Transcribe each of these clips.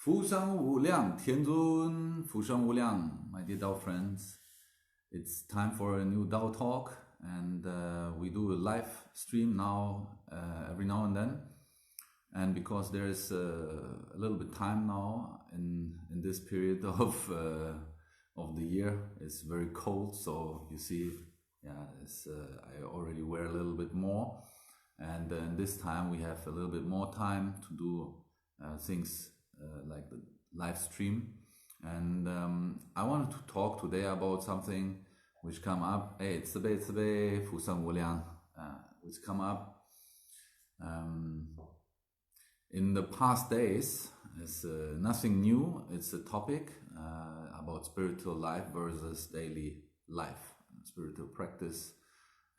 福生无量天尊，福生无量, my dear Dao friends. It's time for a new Dao Talk, and we do a live stream now, every now and then. And because there is a little bit time now in this period of the year, it's very cold. So you see, I already wear a little bit more, and this time we have a little bit more time to do things like the live stream. And I wanted to talk today about something which come up. Hey, it's the Fu Sang Wu Liang, which come up in the past days. It's nothing new. It's a topic about spiritual life versus daily life, spiritual practice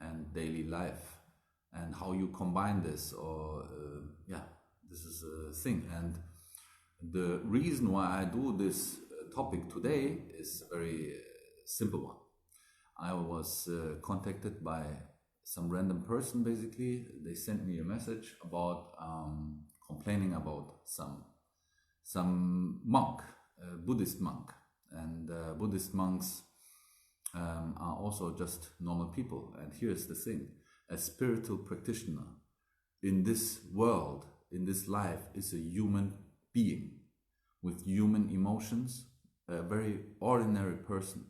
and daily life, and how you combine this. This is a thing. And the reason why I do this topic today is a very simple one. I was contacted by some random person. Basically, they sent me a message about complaining about some monk, Buddhist monk, and Buddhist monks are also just normal people. And here's the thing: a spiritual practitioner in this world, in this life, is a human being with human emotions, a very ordinary person.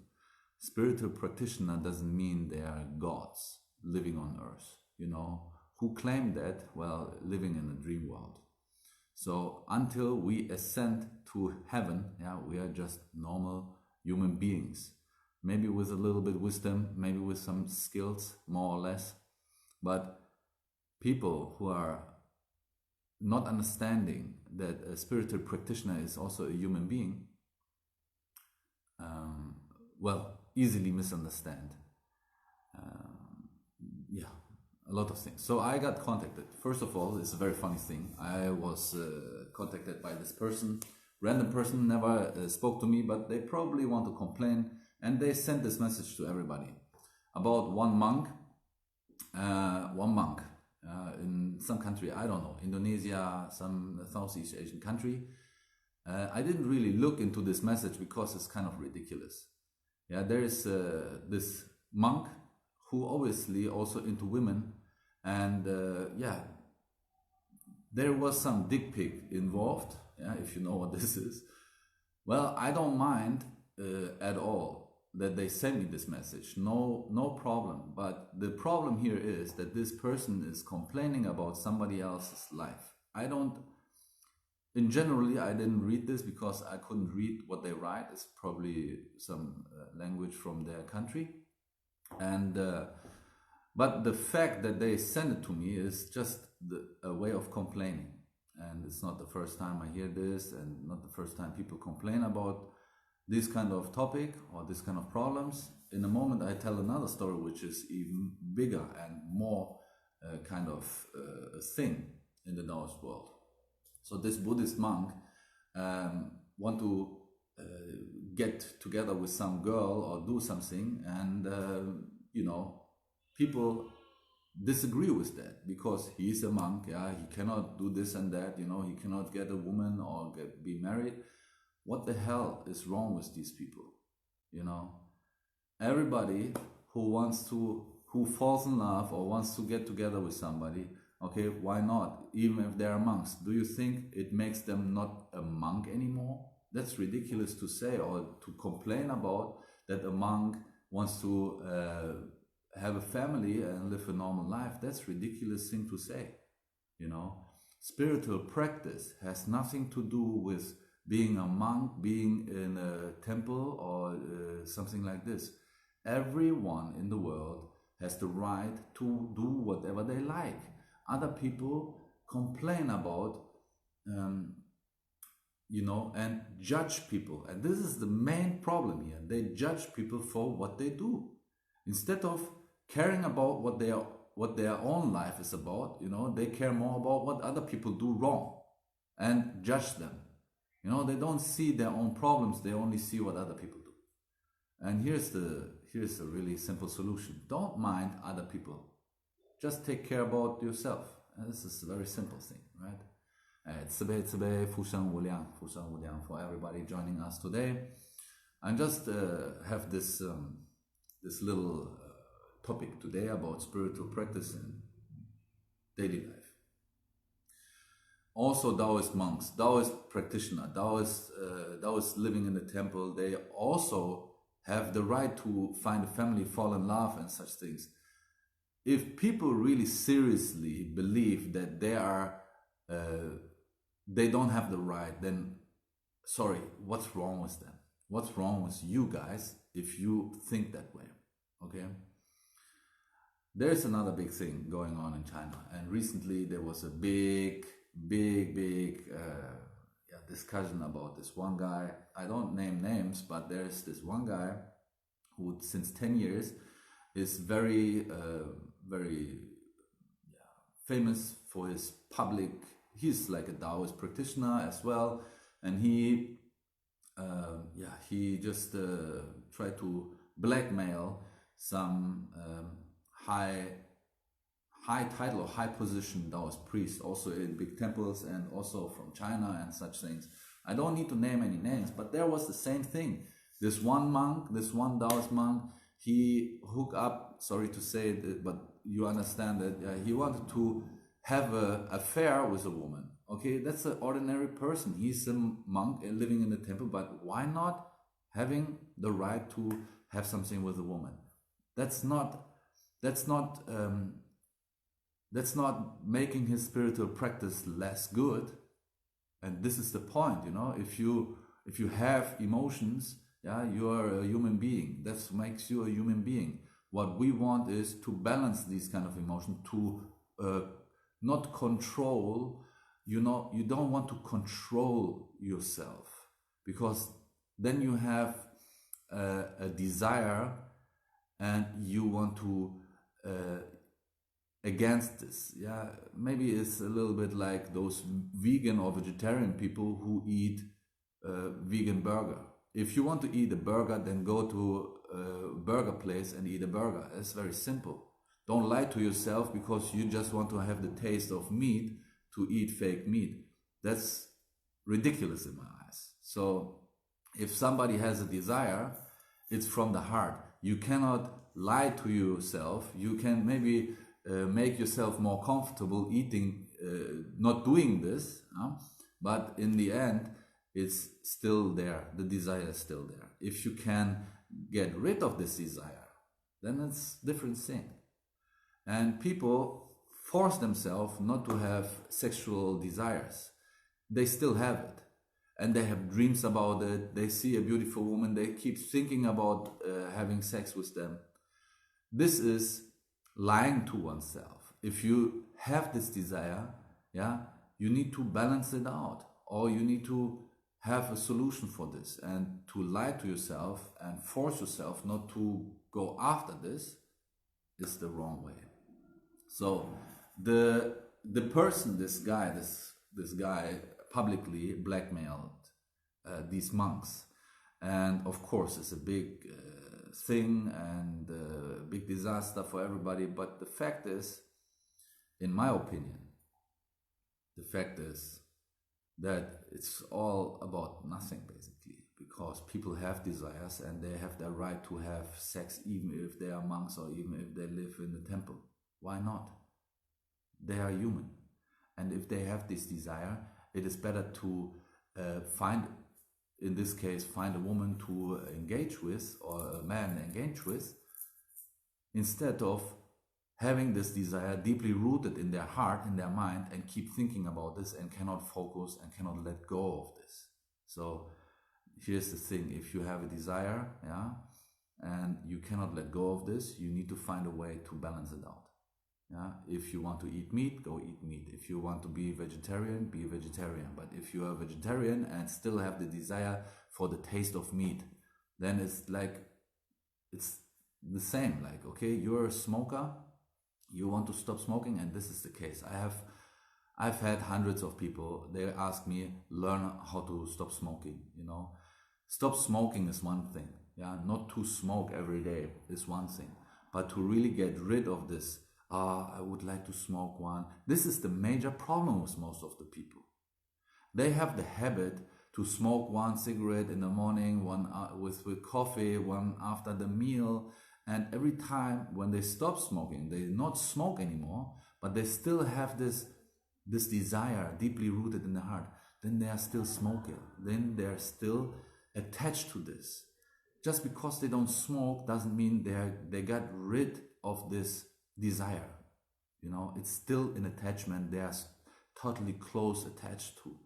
Spiritual practitioner doesn't mean they are gods living on earth. Who claim that? Well, living in a dream world. So until we ascend to heaven, we are just normal human beings, maybe with a little bit of wisdom, maybe with some skills, more or less. But people who are not understanding that a spiritual practitioner is also a human being, easily misunderstand. A lot of things. So I got contacted. First of all, it's a very funny thing. I was contacted by this person, random person, never spoke to me, but they probably want to complain, and they sent this message to everybody about one monk in some country, I don't know, Indonesia, some Southeast Asian country. I didn't really look into this message because it's kind of ridiculous. There is this monk who obviously also into women, and there was some dick pic involved, if you know what this is. Well, I don't mind at all that they send me this message, no problem. But the problem here is that this person is complaining about somebody else's life. I didn't read this because I couldn't read what they write. It's probably some language from their country. And but the fact that they send it to me is just a way of complaining. And it's not the first time I hear this, and not the first time people complain about this kind of topic or this kind of problems. In a moment I tell another story which is even bigger and more kind of a thing in the Daoist world. So this Buddhist monk want to get together with some girl or do something, and people disagree with that because he is a monk. He cannot do this and that. He cannot get a woman or be married. What the hell is wrong with these people? Everybody who falls in love or wants to get together with somebody, okay, why not? Even if they are monks, do you think it makes them not a monk anymore? That's ridiculous to say, or to complain about that a monk wants to have a family and live a normal life. That's a ridiculous thing to say. Spiritual practice has nothing to do with being a monk, being in a temple, or something like this. Everyone in the world has the right to do whatever they like. Other people complain about, and judge people. And this is the main problem here. They judge people for what they do. Instead of caring about what their own life is about, they care more about what other people do wrong and judge them. They don't see their own problems, they only see what other people do. And here's a really simple solution. Don't mind other people. Just take care about yourself. And this is a very simple thing, right? Fu Sheng Wu Liang for everybody joining us today. I just have this this little topic today about spiritual practice in daily life. Also, Daoist monks, Daoist practitioner, Daoist living in the temple, they also have the right to find a family, fall in love, and such things. If people really seriously believe that they don't have the right, then sorry, what's wrong with them? What's wrong with you guys if you think that way? Okay. There's another big thing going on in China, and recently there was a big discussion about this one guy. I don't name names, but there's this one guy who since 10 years is very famous for his public. He's like a Daoist practitioner as well, and he just tried to blackmail some high title or high position Daoist priest, also in big temples and also from China and such things. I don't need to name any names, but there was the same thing. This one monk, this one Daoist monk, he hooked up, sorry to say it, but you understand that he wanted to have an affair with a woman. Okay, that's an ordinary person. He's a monk living in the temple, but why not having the right to have something with a woman? That's not making his spiritual practice less good. And this is the point, you know. If you have emotions, you are a human being. That makes you a human being. What we want is to balance these kind of emotions, to not control. You don't want to control yourself, because then you have a desire and you want to against this. Maybe it's a little bit like those vegan or vegetarian people who eat vegan burger. If you want to eat a burger, then go to a burger place and eat a burger. It's very simple. Don't lie to yourself because you just want to have the taste of meat to eat fake meat. That's ridiculous in my eyes. So if somebody has a desire, it's from the heart. You cannot lie to yourself. You can maybe make yourself more comfortable eating, not doing this, but in the end, it's still there. The desire is still there. If you can get rid of this desire, then it's a different thing. And people force themselves not to have sexual desires. They still have it. And they have dreams about it. They see a beautiful woman. They keep thinking about having sex with them. This is lying to oneself. If you have this desire, you need to balance it out, or you need to have a solution for this. And to lie to yourself and force yourself not to go after this is the wrong way. So the person, this guy publicly blackmailed these monks, and of course it's a big thing and a big disaster for everybody. But the fact is, in my opinion, the fact is that it's all about nothing, basically, because people have desires and they have the right to have sex even if they are monks or even if they live in the temple. Why not? They are human, and if they have this desire, it is better to find a woman to engage with, or a man engage with, instead of having this desire deeply rooted in their heart, in their mind, and keep thinking about this and cannot focus and cannot let go of this. So here's the thing: if you have a desire, and you cannot let go of this, you need to find a way to balance it out. If you want to eat meat, go eat meat. If you want to be vegetarian, be a vegetarian. But if you are a vegetarian and still have the desire for the taste of meat, then it's the same. Like, okay, you're a smoker, you want to stop smoking, and this is the case. I've had hundreds of people, they ask me, learn how to stop smoking, Stop smoking is one thing, not to smoke every day is one thing, but to really get rid of this, I would like to smoke one. This is the major problem with most of the people. They have the habit to smoke one cigarette in the morning, one with coffee, one after the meal, and every time when they stop smoking, they not smoke anymore, but they still have this desire deeply rooted in the heart. Then they are still smoking. Then they are still attached to this. Just because they don't smoke doesn't mean they got rid of this desire. You know, it's still an attachment. They are totally close attached to.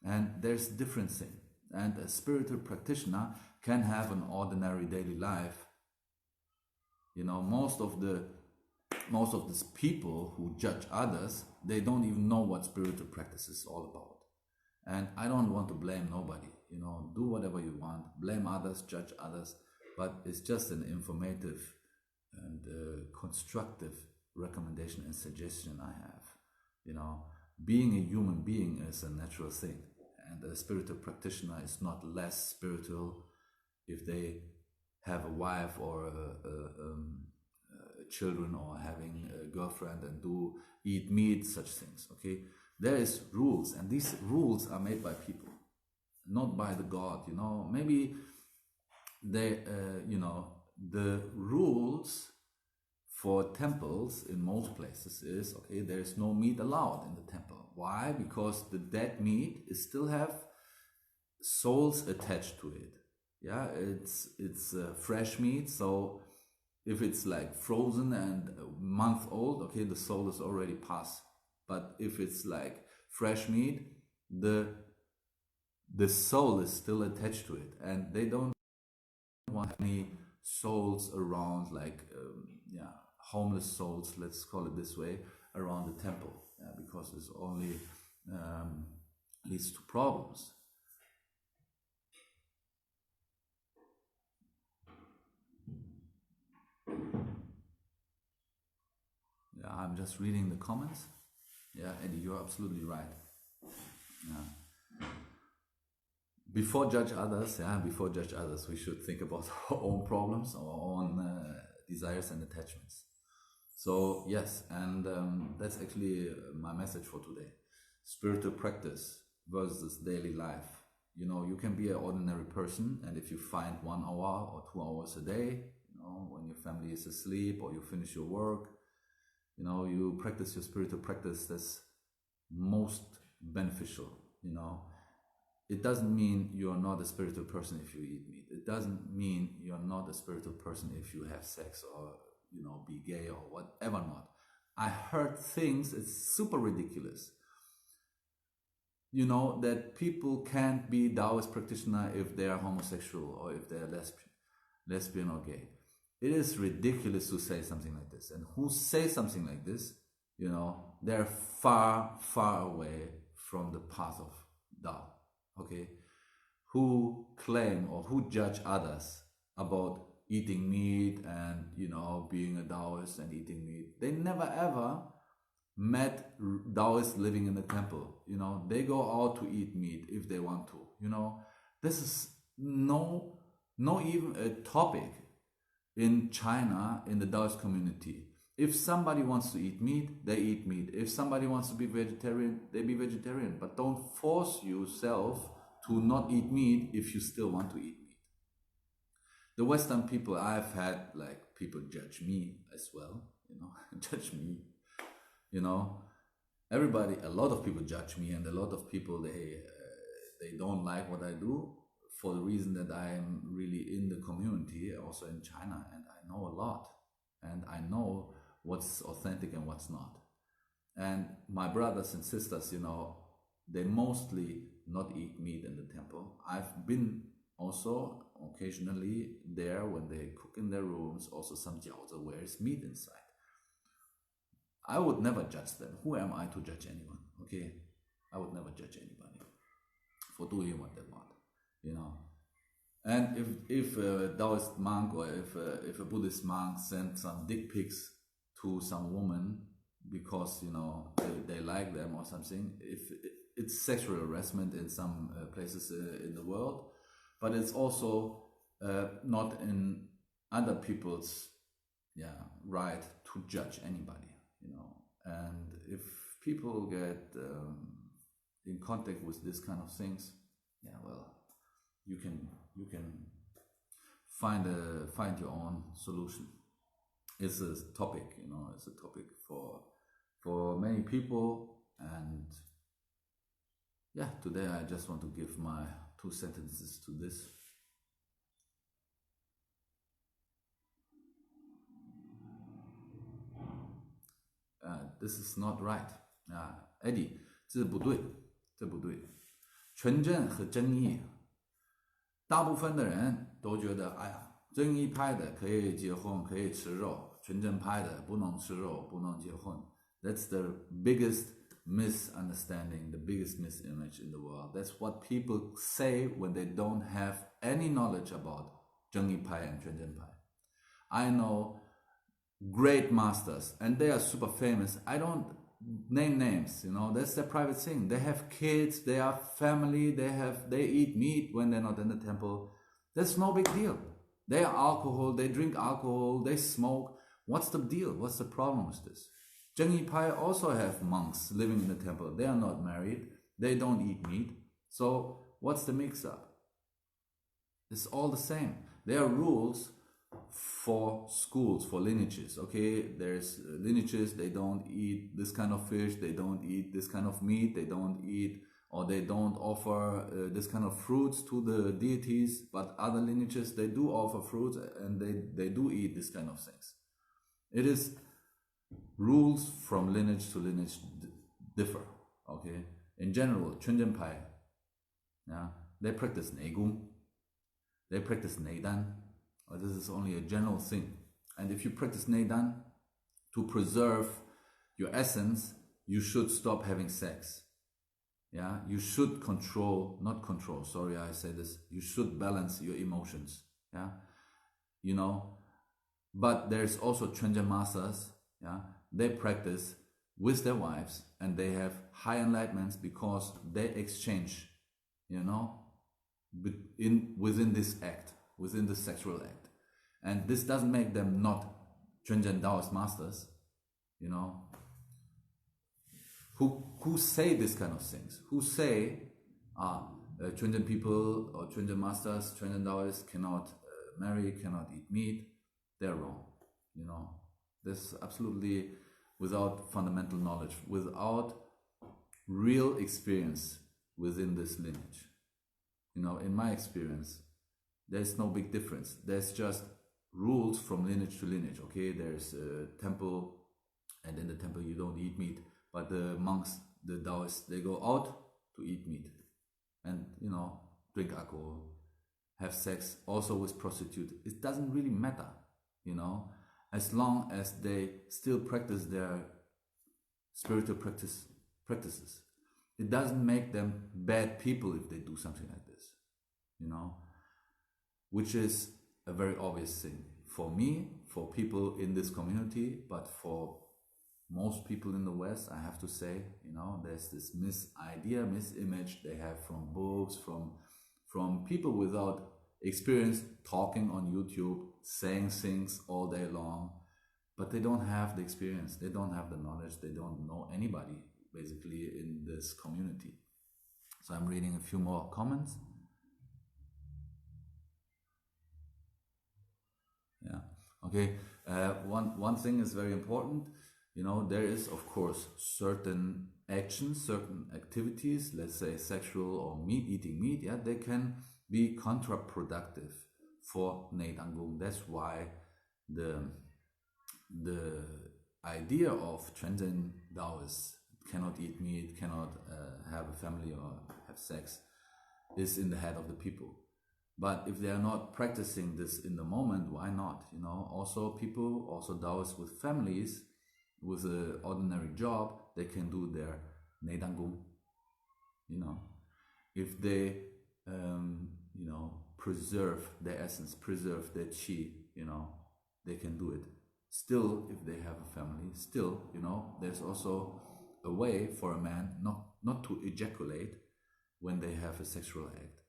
And there's difference in. And a spiritual practitioner can have an ordinary daily life. You know, most of these people who judge others, they don't even know what spiritual practice is all about. And I don't want to blame nobody. You know, do whatever you want, blame others, judge others, but it's just an informative and constructive recommendation and suggestion I have. You know, being a human being is a natural thing, and a spiritual practitioner is not less spiritual if they have a wife or children or having a girlfriend and eat meat, such things. Okay, there is rules, and these rules are made by people, not by the God. You know, maybe they the rules for temples in most places is, okay, there is no meat allowed in the temple. Why? Because the dead meat is still have souls attached to it. Yeah, it's fresh meat, so if it's like frozen and a month old, okay, the soul is already passed. But if it's like fresh meat, the soul is still attached to it, and they don't want any souls around, like homeless souls, let's call it this way, around the temple, because it's only leads to problems. Yeah, I'm just reading the comments. Yeah, Eddie, you're absolutely right. Yeah. Before judge others, we should think about our own problems, our own desires and attachments. So yes, and that's actually my message for today. Spiritual practice versus daily life. You know, you can be an ordinary person, and if you find 1 hour or 2 hours a day, you know, when your family is asleep or you finish your work, you know, you practice your spiritual practice, that's most beneficial. You know, it doesn't mean you're not a spiritual person if you eat meat. It doesn't mean you're not a spiritual person if you have sex or, you know, be gay or whatever not. I heard things, it's super ridiculous. You know, that people can't be Daoist practitioner if they are homosexual or if they are lesbian or gay. It is ridiculous to say something like this. And who say something like this, you know, they're far, far away from the path of Dao. Okay? Who claim or who judge others about eating meat and, you know, being a Daoist and eating meat. They never ever met Daoists living in the temple. You know, they go out to eat meat if they want to. You know, this is no even a topic in China, in the Daoist community. If somebody wants to eat meat, they eat meat. If somebody wants to be vegetarian, they be vegetarian. But don't force yourself to not eat meat if you still want to eat meat. The Western people, I've had like people judge me as well, you know, judge me, you know. Everybody, a lot of people judge me, and a lot of people, they don't like what I do for the reason that I am really in the community, also in China, and I know a lot, and I know what's authentic and what's not. And my brothers and sisters, you know, they mostly not eat meat in the temple. I've been also occasionally there when they cook in their rooms, also some jiaozi where is meat inside. I would never judge them. Who am I to judge anyone? Okay, I would never judge anybody for doing what they want, you know. And if a Daoist monk or if a Buddhist monk sent some dick pics to some woman because, you know, they like them or something, if it's sexual harassment in some places in the world, but it's also not in other people's right to judge anybody, you know. And if people get in contact with this kind of things, yeah, well, you can find your own solution. It's a topic, it's a topic for many people. And yeah, today I just want to give my 2 sentences to this. This is not right. Eddie, 这不对，这不对。纯正和真义，大部分的人都觉得，哎呀，真义派的可以结婚，可以吃肉，纯正派的不能吃肉，不能结婚。That's the biggest misunderstanding, the biggest misimage in the world. That's what people say when they don't have any knowledge about 正义派 and 纯正派. I know great masters, and they are super famous. I don't name names, that's their private thing. They have kids, they are family, they eat meat when they're not in the temple. That's no big deal. They are alcohol, they drink alcohol, they smoke. What's the deal? What's the problem with this? Zhengyi Pai also have monks living in the temple. They are not married, they don't eat meat. So what's the mix-up? It's all the same. There are rules for schools, for lineages. Okay, there's lineages, they don't eat this kind of fish, they don't eat this kind of meat, they don't eat or they don't offer this kind of fruits to the deities. But other lineages, they do offer fruits and they do eat this kind of things. It is rules from lineage to lineage differ. Okay, in general, Chunjin Pai, yeah, they practice Neigong, they practice Neidan. This is only a general thing. And if you practice Neidan to preserve your essence, you should stop having sex. Yeah, you should not control, sorry I say this, you should balance your emotions. Yeah, but there's also Chunjin masters, yeah, they practice with their wives and they have high enlightenments because they exchange, within this act, within the sexual act. And this doesn't make them not Chunjin Daoist masters, who say this kind of things, who say Chunjin people or Chunjin masters, Chunjin Daoists cannot marry, cannot eat meat. They're wrong, This absolutely without fundamental knowledge, without real experience within this lineage. In my experience, there's no big difference. There's just rules from lineage to lineage. Okay, there's a temple, and in the temple you don't eat meat, but the monks, the Daoists, they go out to eat meat and drink alcohol, have sex also with prostitutes. It doesn't really matter, as long as they still practice their spiritual practices. It doesn't make them bad people if they do something like this, which is a very obvious thing for me, for people in this community, but for most people in the West, I have to say, there's this misimage they have from books, from people without experience, talking on YouTube, saying things all day long, but they don't have the experience, they don't have the knowledge, they don't know anybody basically in this community. So I'm reading a few more comments. Yeah. Okay. One thing is very important. There is of course certain actions, certain activities, let's say sexual or eating meat. Yeah, they can be counterproductive for Neidangung. That's why the idea of Chunjin Daoists cannot eat meat, cannot have a family or have sex, is in the head of the people. But if they are not practicing this in the moment, why not? Also people, also Daoists with families, with an ordinary job, they can do their Neidangung. If they, preserve their essence, preserve their qi, they can do it. Still, if they have a family, still, there's also a way for a man not to ejaculate when they have a sexual act.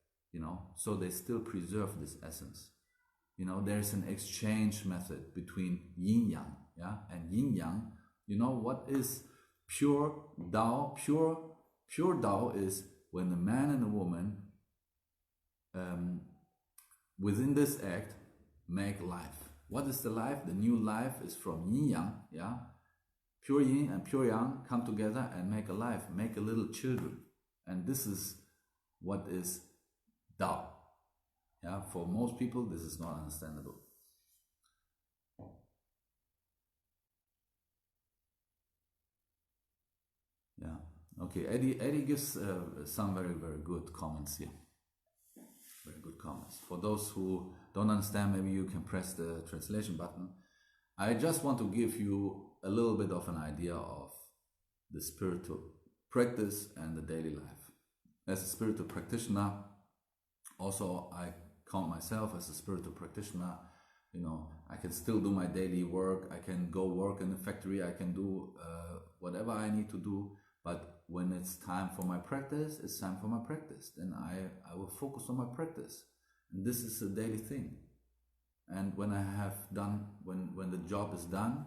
So they still preserve this essence. There's an exchange method between yin yang, yeah, and yin yang. What is pure Dao, Pure Dao is when a man and a woman within this act make life. What is the life? The new life is from yin yang, yeah? Pure yin and pure yang come together and make a life, make a little children. And this is what is Dao. Yeah, for most people, this is not understandable. Yeah, okay, Eddie gives some very, very good comments here. Very good comments. For those who don't understand, maybe you can press the translation button. I just want to give you a little bit of an idea of the spiritual practice and the daily life. As a spiritual practitioner, also I count myself as a spiritual practitioner. You know, I can still do my daily work. I can go work in the factory. I can do whatever I need to do. But when it's time for my practice, it's time for my practice. Then I will focus on my practice. And this is a daily thing. And when I have done, when the job is done,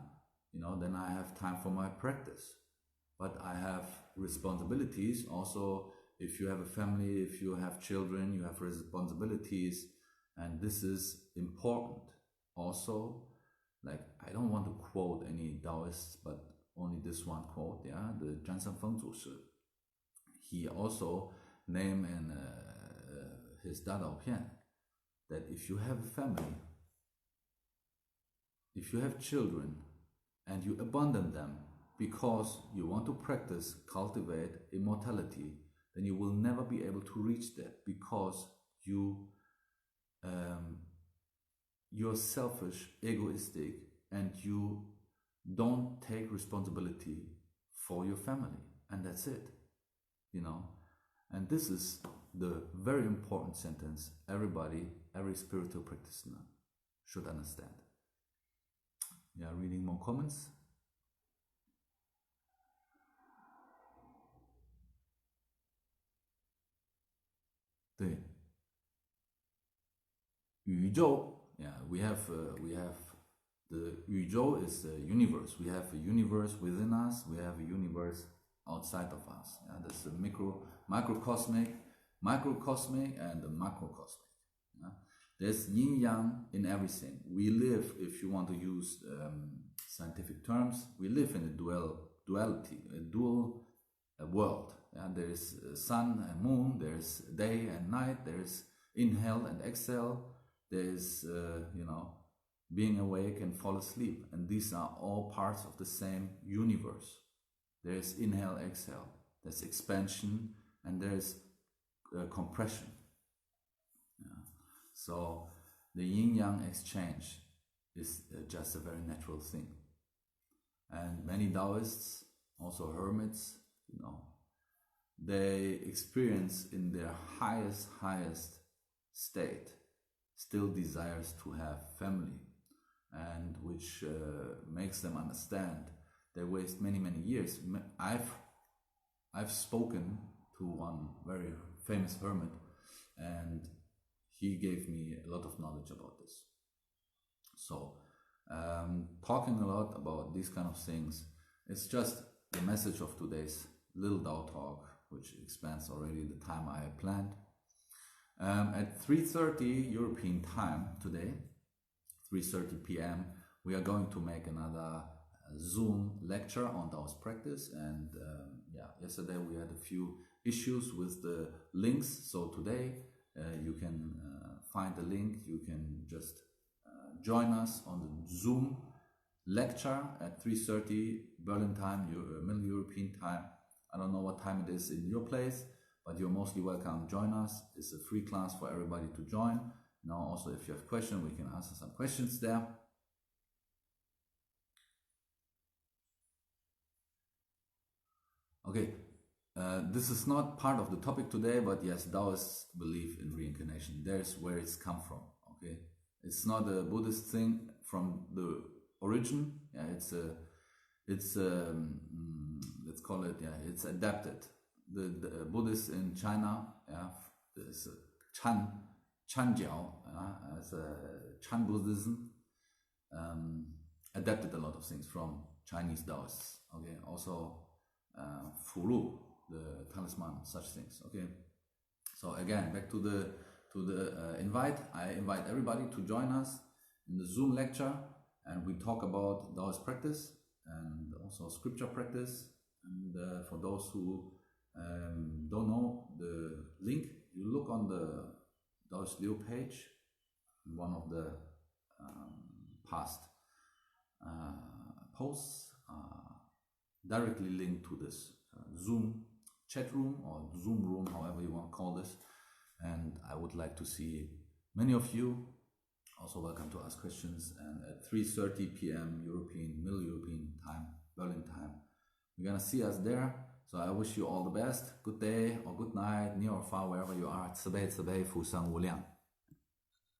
you know, then I have time for my practice. But I have responsibilities also. If you have a family, if you have children, you have responsibilities. And this is important. Also, like, I don't want to quote any Daoists, but only this one quote, yeah, the Zhan Feng Zushi. He also named in his Da Dao Pian that if you have a family, if you have children, and you abandon them because you want to practice, cultivate immortality, then you will never be able to reach that because you're selfish, egoistic, and you don't take responsibility for your family, and that's it, you know. And this is the very important sentence every spiritual practitioner should understand. Yeah, reading more comments. 对，宇宙 yeah, we have the 宇宙 is the universe. We have a universe within us. We have a universe outside of us. Yeah, there's the microcosmic, and the macrocosmic. Yeah? There's yin yang in everything. We live, if you want to use scientific terms, we live in a duality, a dual world. Yeah? There's sun and moon. There's day and night. There's inhale and exhale. There's, you know, being awake and fall asleep. And these are all parts of the same universe. There's inhale, exhale. There's expansion and there's compression. Yeah. So the yin-yang exchange is just a very natural thing. And many Daoists, also hermits, you know, they experience in their highest state still desires to have family, and which makes them understand they waste many years. I've spoken to one very famous hermit, and he gave me a lot of knowledge about this. So talking a lot about these kind of things, it's just the message of today's little Dao Talk, which expands already the time I had planned. At 3:30 European time today, 3:30 p.m., we are going to make another Zoom lecture on Daoist practice. And yeah, yesterday we had a few issues with the links. So today you can find the link. You can just join us on the Zoom lecture at 3:30 Berlin time, Middle European time. I don't know what time it is in your place, but you're mostly welcome. Join us. It's a free class for everybody to join. Now, also, if you have questions, we can answer some questions there. Okay, this is not part of the topic today, but yes, Daoists believe in reincarnation. There's where it's come from. Okay, it's not a Buddhist thing from the origin. Yeah, it's let's call it, yeah, it's adapted. The Buddhists in China, yeah, there's Chanjiao, as Chan Buddhism, adapted a lot of things from Chinese Daoists. Okay, also Fulu, the talisman, such things. Okay. So again, back to the invite. I invite everybody to join us in the Zoom lecture, and we talk about Daoist practice and also scripture practice. And for those who don't know the link, you look on the Daoist Leo page, one of the past posts directly linked to this Zoom chat room or Zoom room, however you want to call this. And I would like to see many of you. Also welcome to ask questions. And at 3:30 p.m. Middle European time, Berlin time, you're gonna see us there. So I wish you all the best. Good day or good night, near or far, wherever you are. 慈悲慈悲，福生无量。